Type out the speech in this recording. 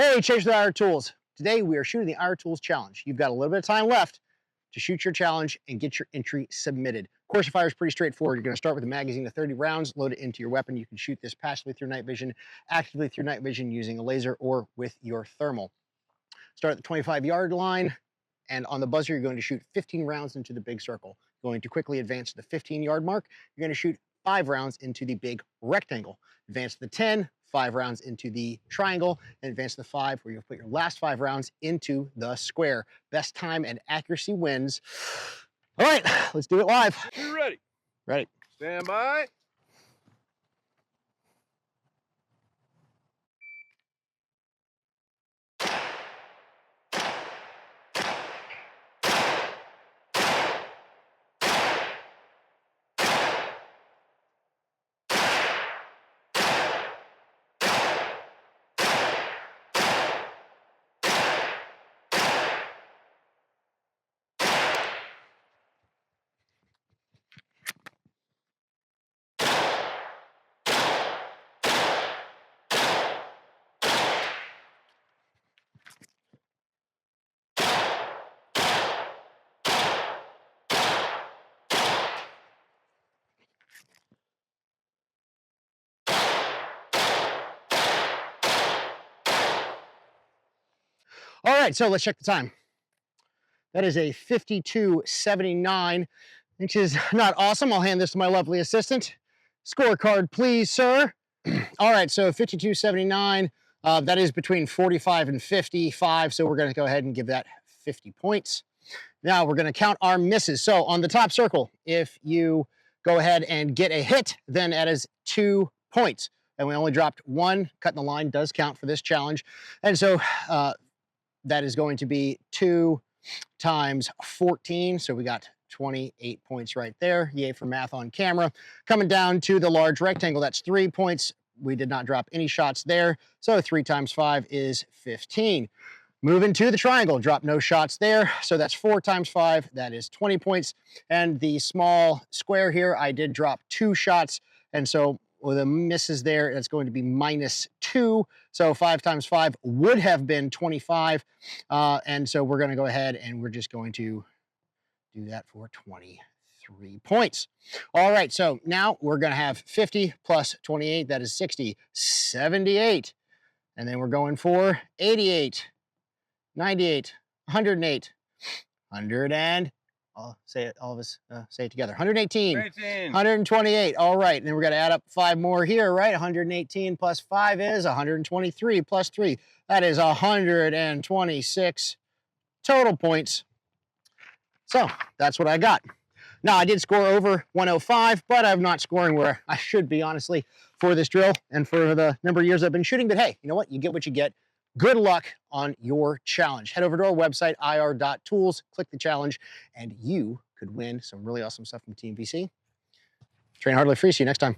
Hey, Chase with IR.Tools. Today we are shooting the IR.Tools challenge. You've got a little bit of time left to shoot your challenge and get your entry submitted. Course of fire is pretty straightforward. You're going to start with a magazine of 30 rounds, load it into your weapon. You can shoot this passively with your night vision, actively with your night vision using a laser or with your thermal. Start at the 25-yard line, and on the buzzer, you're going to shoot 15 rounds into the big circle. Going to quickly advance to the 15-yard mark. You're going to shoot 5 rounds into the big rectangle. Advance to the 10, 5 rounds into the triangle, and advance to the 5, where you'll put your last 5 rounds into the square. Best time and accuracy wins. All right, let's do it live. You ready? Ready. Stand by. All right, so let's check the time. That is a 52:79, which is not awesome. I'll hand this to my lovely assistant. Scorecard, please, sir. All right, so 52:79. That is between 45 and 55, so we're going to go ahead and give that 50 points. Now we're going to count our misses. So on the top circle, if you go ahead and get a hit, then that is 2 points. And we only dropped 1. Cutting the line does count for this challenge. And so that is going to be 2 times 14. So we got 28 points right there. Yay for math on camera. Coming down to the large rectangle, that's 3 points. We did not drop any shots there. So 3 times 5 is 15. Moving to the triangle, drop no shots there. So that's 4 times 5, that is 20 points. And the small square here, I did drop 2 shots. And so with the misses there, that's going to be -2. So 5 times 5 would have been 25. And so we're going to go ahead and we're just going to do that for 23 points. All right, so now we're going to have 50 plus 28, that is 60, 78. And then we're going for 88. 98, 108, 100 and, I'll say it, all of us say it together, 118, 128, all right, and then we're gonna add up 5 more here, right? 118 plus 5 is 123 plus 3, that is 126 total points. So that's what I got. Now I did score over 105, but I'm not scoring where I should be, honestly, for this drill and for the number of years I've been shooting, but hey, you know what? You get what you get. Good luck on your challenge. Head over to our website, IR.Tools, click the challenge, and you could win some really awesome stuff from Team VC. Train hard, live free. See you next time.